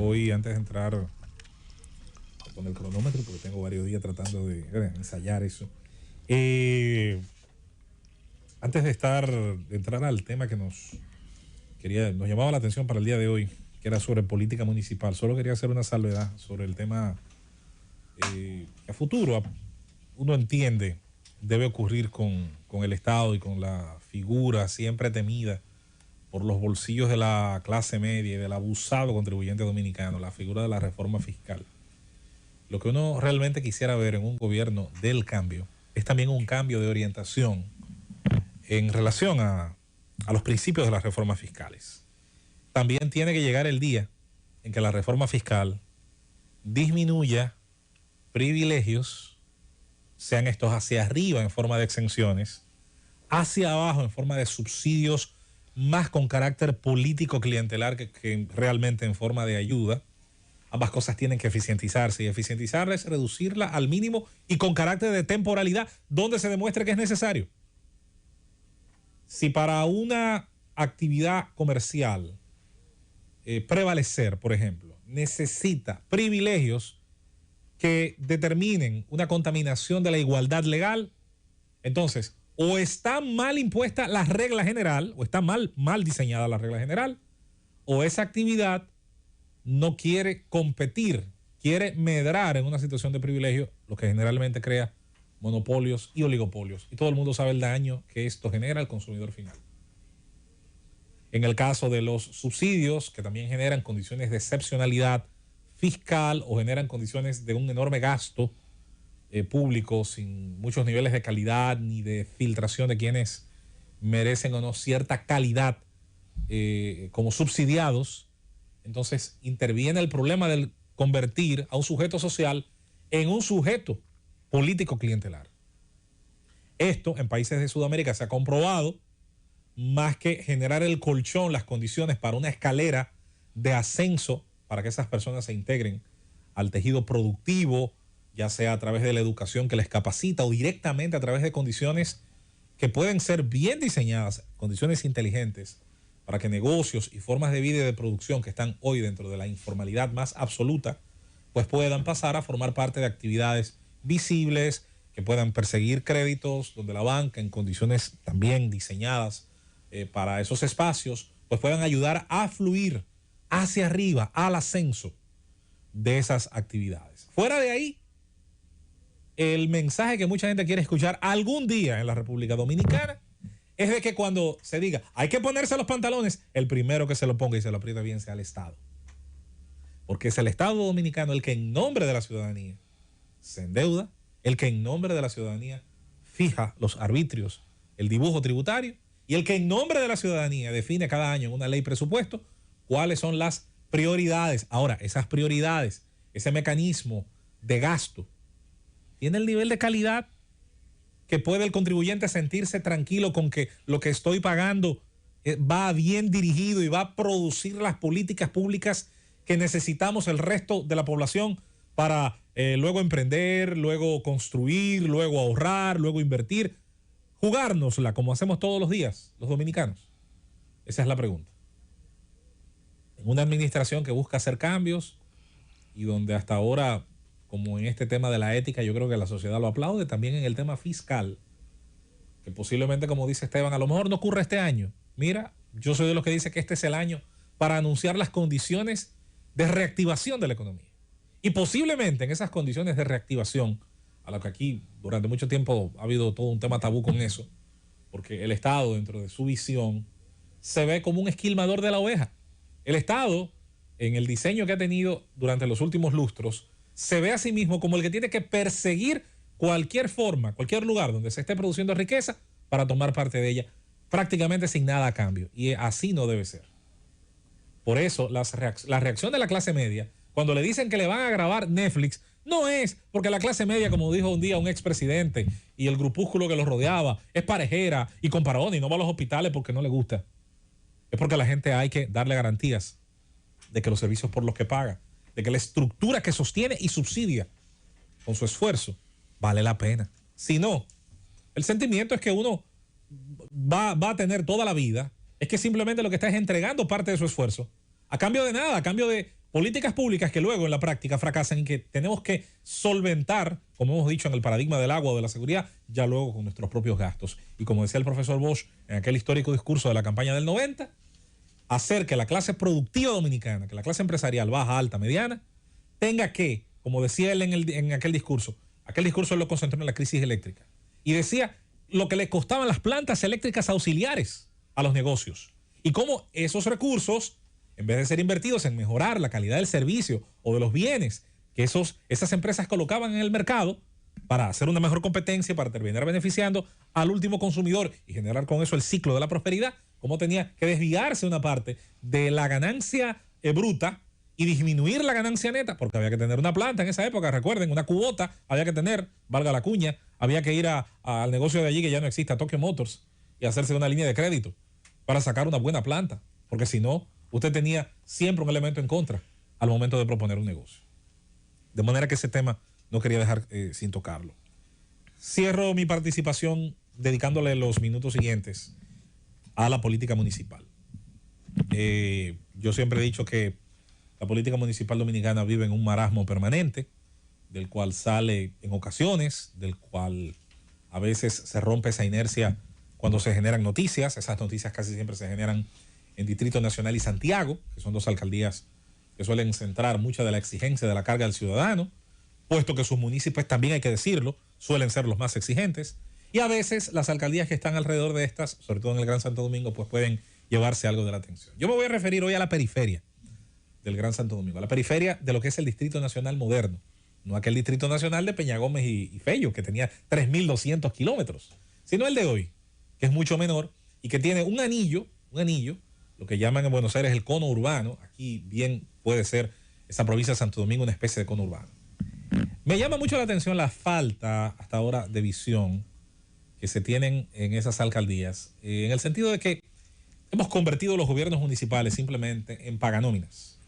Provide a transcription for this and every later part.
hoy, antes de entrar con el cronómetro, porque tengo varios días tratando de ensayar eso. Antes de entrar al tema que nos llamaba la atención para el día de hoy, que era sobre política municipal, solo quería hacer una salvedad sobre el tema que a futuro uno entiende debe ocurrir con el Estado y con la figura siempre temida por los bolsillos de la clase media y del abusado contribuyente dominicano, la figura de la reforma fiscal. Lo que uno realmente quisiera ver en un gobierno del cambio es también un cambio de orientación en relación a los principios de las reformas fiscales. También tiene que llegar el día en que la reforma fiscal disminuya privilegios, sean estos hacia arriba en forma de exenciones, hacia abajo en forma de subsidios más con carácter político clientelar que realmente en forma de ayuda. Ambas cosas tienen que eficientizarse, y eficientizarla es reducirla al mínimo y con carácter de temporalidad donde se demuestre que es necesario. Si para una actividad comercial prevalecer, por ejemplo, necesita privilegios que determinen una contaminación de la igualdad legal, entonces o está mal impuesta la regla general, o está mal diseñada la regla general, o esa actividad no quiere competir, quiere medrar en una situación de privilegio, lo que generalmente crea monopolios y oligopolios. Y todo el mundo sabe el daño que esto genera al consumidor final. En el caso de los subsidios, que también generan condiciones de excepcionalidad fiscal o generan condiciones de un enorme gasto público sin muchos niveles de calidad ni de filtración de quienes merecen o no cierta calidad como subsidiados, entonces interviene el problema del convertir a un sujeto social en un sujeto político clientelar. Esto en países de Sudamérica se ha comprobado, más que generar el colchón, las condiciones para una escalera de ascenso para que esas personas se integren al tejido productivo, ya sea a través de la educación que les capacita o directamente a través de condiciones que pueden ser bien diseñadas, condiciones inteligentes, para que negocios y formas de vida y de producción que están hoy dentro de la informalidad más absoluta, pues puedan pasar a formar parte de actividades visibles, que puedan perseguir créditos, donde la banca en condiciones también diseñadas para esos espacios, pues puedan ayudar a fluir hacia arriba, al ascenso de esas actividades. Fuera de ahí, el mensaje que mucha gente quiere escuchar algún día en la República Dominicana es de que cuando se diga hay que ponerse los pantalones, el primero que se lo ponga y se lo aprieta bien sea el Estado. Porque es el Estado dominicano el que en nombre de la ciudadanía se endeuda, el que en nombre de la ciudadanía fija los arbitrios, el dibujo tributario, y el que en nombre de la ciudadanía define cada año en una ley presupuesto cuáles son las prioridades. Ahora, esas prioridades, ese mecanismo de gasto, ¿tiene el nivel de calidad que puede el contribuyente sentirse tranquilo con que lo que estoy pagando va bien dirigido y va a producir las políticas públicas que necesitamos el resto de la población para luego emprender, luego construir, luego ahorrar, luego invertir, jugárnosla como hacemos todos los días los dominicanos? Esa es la pregunta. En una administración que busca hacer cambios y donde hasta ahora, como en este tema de la ética, yo creo que la sociedad lo aplaude, también en el tema fiscal, que posiblemente, como dice Esteban, a lo mejor no ocurre este año. Mira, yo soy de los que dice que este es el año para anunciar las condiciones de reactivación de la economía. Y posiblemente en esas condiciones de reactivación, a lo que aquí durante mucho tiempo ha habido todo un tema tabú con eso, porque el Estado, dentro de su visión, se ve como un esquilmador de la oveja. El Estado, en el diseño que ha tenido durante los últimos lustros, se ve a sí mismo como el que tiene que perseguir cualquier forma, cualquier lugar donde se esté produciendo riqueza para tomar parte de ella, prácticamente sin nada a cambio. Y así no debe ser. Por eso la reacción de la clase media, cuando le dicen que le van a grabar Netflix, no es porque la clase media, como dijo un día un expresidente y el grupúsculo que lo rodeaba, es parejera y comparón y no va a los hospitales porque no le gusta. Es porque a la gente hay que darle garantías de que los servicios por los que paga, de que la estructura que sostiene y subsidia con su esfuerzo vale la pena. Si no, el sentimiento es que uno va a tener toda la vida, es que simplemente lo que está es entregando parte de su esfuerzo a cambio de nada, a cambio de políticas públicas que luego en la práctica fracasan y que tenemos que solventar, como hemos dicho en el paradigma del agua o de la seguridad, ya luego con nuestros propios gastos. Y como decía el profesor Bosch en aquel histórico discurso de la campaña del 90, hacer que la clase productiva dominicana, que la clase empresarial baja, alta, mediana, tenga que, como decía él en aquel discurso él lo concentró en la crisis eléctrica. Y decía lo que le costaban las plantas eléctricas auxiliares a los negocios. Y cómo esos recursos, en vez de ser invertidos en mejorar la calidad del servicio o de los bienes que esas empresas colocaban en el mercado para hacer una mejor competencia, para terminar beneficiando al último consumidor y generar con eso el ciclo de la prosperidad, cómo tenía que desviarse una parte de la ganancia bruta y disminuir la ganancia neta, porque había que tener una planta en esa época, recuerden, una cubota había que tener, valga la cuña, había que ir al negocio de allí que ya no existe, a Tokyo Motors, y hacerse una línea de crédito para sacar una buena planta, porque si no, usted tenía siempre un elemento en contra al momento de proponer un negocio. De manera que ese tema no quería dejar sin tocarlo. Cierro mi participación dedicándole los minutos siguientes a la política municipal. Yo siempre he dicho que la política municipal dominicana vive en un marasmo permanente, del cual sale en ocasiones, del cual a veces se rompe esa inercia cuando se generan noticias. Esas noticias casi siempre se generan en Distrito Nacional y Santiago, que son dos alcaldías que suelen centrar mucha de la exigencia de la carga del ciudadano, puesto que sus municipios, también hay que decirlo, suelen ser los más exigentes. Y a veces las alcaldías que están alrededor de estas, sobre todo en el Gran Santo Domingo, pues pueden llevarse algo de la atención. Yo me voy a referir hoy a la periferia del Gran Santo Domingo, a la periferia de lo que es el Distrito Nacional moderno, no aquel Distrito Nacional de Peña Gómez y Fello, que tenía 3.200 kilómetros, sino el de hoy, que es mucho menor y que tiene un anillo, lo que llaman en Buenos Aires el cono urbano. Aquí bien puede ser esa provincia de Santo Domingo una especie de cono urbano. Me llama mucho la atención la falta hasta ahora de visión que se tienen en esas alcaldías, en el sentido de que hemos convertido los gobiernos municipales simplemente en paganóminas.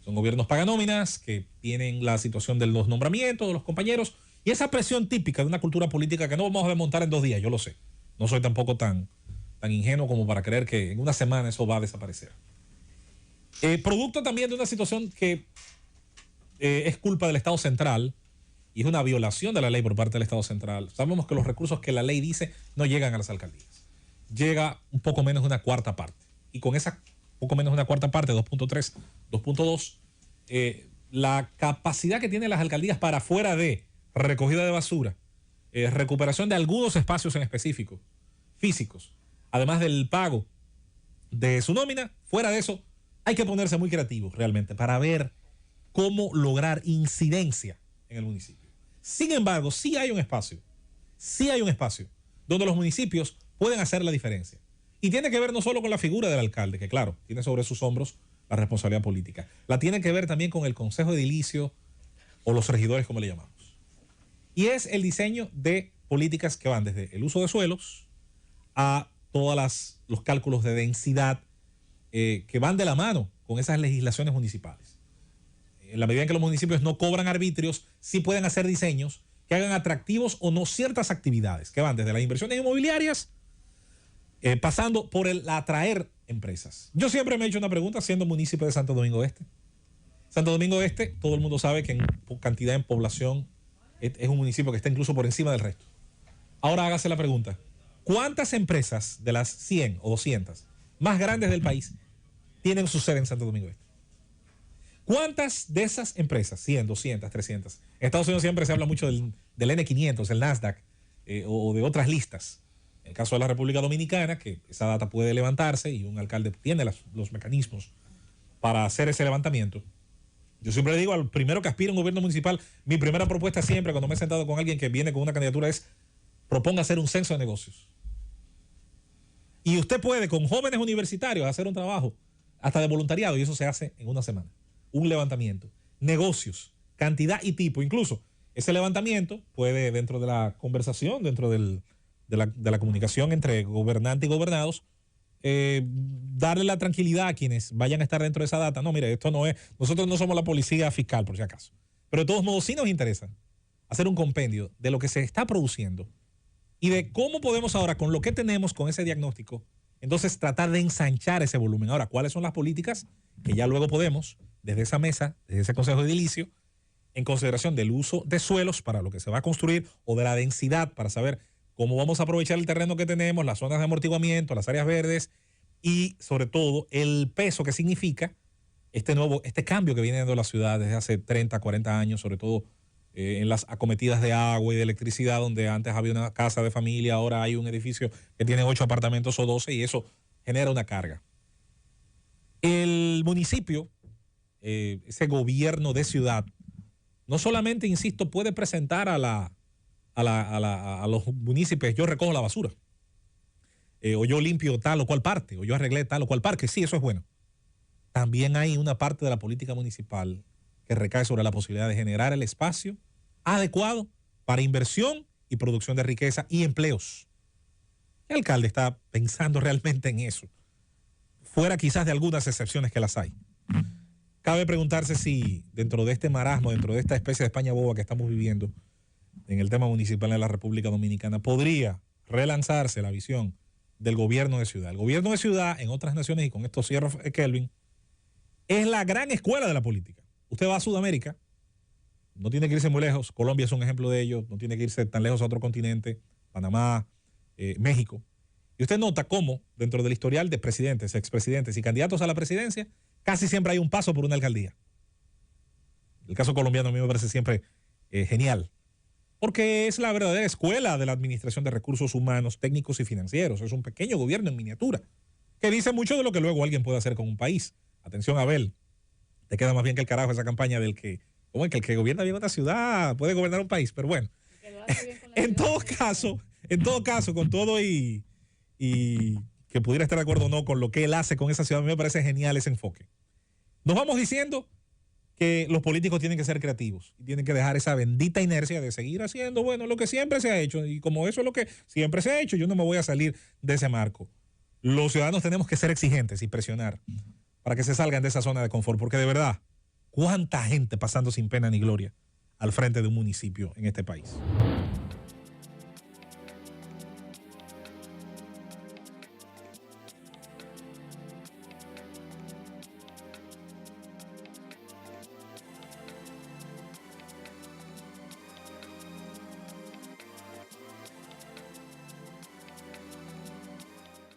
Son gobiernos paganóminas que tienen la situación de los nombramientos de los compañeros y esa presión típica de una cultura política que no vamos a desmontar en 2 días, yo lo sé. No soy tampoco tan ingenuo como para creer que en una semana eso va a desaparecer. Producto también de una situación que es culpa del Estado central y es una violación de la ley por parte del Estado central. Sabemos que los recursos que la ley dice no llegan a las alcaldías. Llega un poco menos de una cuarta parte. Y con esa poco menos de una cuarta parte, 2.3, 2.2, la capacidad que tienen las alcaldías para fuera de recogida de basura, recuperación de algunos espacios en específico, físicos, además del pago de su nómina, fuera de eso, hay que ponerse muy creativos realmente para ver cómo lograr incidencia en el municipio. Sin embargo, sí hay un espacio donde los municipios pueden hacer la diferencia. Y tiene que ver no solo con la figura del alcalde, que claro, tiene sobre sus hombros la responsabilidad política. La tiene que ver también con el consejo edilicio o los regidores, como le llamamos. Y es el diseño de políticas que van desde el uso de suelos a todos los cálculos de densidad que van de la mano con esas legislaciones municipales. En la medida en que los municipios no cobran arbitrios, sí pueden hacer diseños que hagan atractivos o no ciertas actividades, que van desde las inversiones inmobiliarias, pasando por el atraer empresas. Yo siempre me he hecho una pregunta siendo municipio de Santo Domingo Este. Santo Domingo Este, todo el mundo sabe que en cantidad en población es un municipio que está incluso por encima del resto. Ahora hágase la pregunta, ¿cuántas empresas de las 100 o 200 más grandes del país tienen su sede en Santo Domingo Este? ¿Cuántas de esas empresas, 100, 200, 300? En Estados Unidos siempre se habla mucho del N500, el Nasdaq, o de otras listas. En el caso de la República Dominicana, que esa data puede levantarse y un alcalde tiene los mecanismos para hacer ese levantamiento. Yo siempre le digo al primero que aspira a un gobierno municipal, mi primera propuesta siempre cuando me he sentado con alguien que viene con una candidatura es proponga hacer un censo de negocios. Y usted puede con jóvenes universitarios hacer un trabajo hasta de voluntariado y eso se hace en una semana. Un levantamiento, negocios, cantidad y tipo. Incluso ese levantamiento puede dentro de la conversación, dentro de la comunicación entre gobernante y gobernados, darle la tranquilidad a quienes vayan a estar dentro de esa data. No, mire, esto no es, nosotros no somos la policía fiscal, por si acaso. Pero de todos modos sí nos interesa hacer un compendio de lo que se está produciendo y de cómo podemos ahora, con lo que tenemos, con ese diagnóstico, entonces tratar de ensanchar ese volumen. Ahora, ¿cuáles son las políticas que ya luego podemos desde esa mesa, desde ese consejo edilicio, en consideración del uso de suelos para lo que se va a construir o de la densidad para saber cómo vamos a aprovechar el terreno que tenemos, las zonas de amortiguamiento, las áreas verdes y sobre todo el peso que significa este cambio que viene dando la ciudad desde hace 30, 40 años, sobre todo en las acometidas de agua y de electricidad, donde antes había una casa de familia, ahora hay un edificio que tiene 8 apartamentos o 12 y eso genera una carga. El municipio, ese gobierno de ciudad, no solamente, insisto, puede presentar a los municipios, yo recojo la basura, o yo limpio tal o cual parte, o yo arreglé tal o cual parque, sí, eso es bueno. También hay una parte de la política municipal que recae sobre la posibilidad de generar el espacio adecuado para inversión y producción de riqueza y empleos. El alcalde está pensando realmente en eso, fuera quizás de algunas excepciones que las hay. Cabe preguntarse si dentro de este marasmo, dentro de esta especie de España boba que estamos viviendo en el tema municipal de la República Dominicana, podría relanzarse la visión del gobierno de ciudad. El gobierno de ciudad en otras naciones, y con esto cierro, Kelvin, es la gran escuela de la política. Usted va a Sudamérica, no tiene que irse muy lejos, Colombia es un ejemplo de ello, no tiene que irse tan lejos a otro continente, Panamá, México, y usted nota cómo dentro del historial de presidentes, expresidentes y candidatos a la presidencia, casi siempre hay un paso por una alcaldía. El caso colombiano a mí me parece siempre genial, porque es la verdadera escuela de la administración de recursos humanos, técnicos y financieros. Es un pequeño gobierno en miniatura, que dice mucho de lo que luego alguien puede hacer con un país. Atención, Abel, te queda más bien que el carajo esa campaña del que, como el que gobierna bien una ciudad puede gobernar un país, pero bueno. En todo caso, con todo y que pudiera estar de acuerdo o no con lo que él hace con esa ciudad, a mí me parece genial ese enfoque. Nos vamos diciendo que los políticos tienen que ser creativos y tienen que dejar esa bendita inercia de seguir haciendo, bueno, lo que siempre se ha hecho, y como eso es lo que siempre se ha hecho, yo no me voy a salir de ese marco. Los ciudadanos tenemos que ser exigentes y presionar para que se salgan de esa zona de confort, porque de verdad, ¿cuánta gente pasando sin pena ni gloria al frente de un municipio en este país?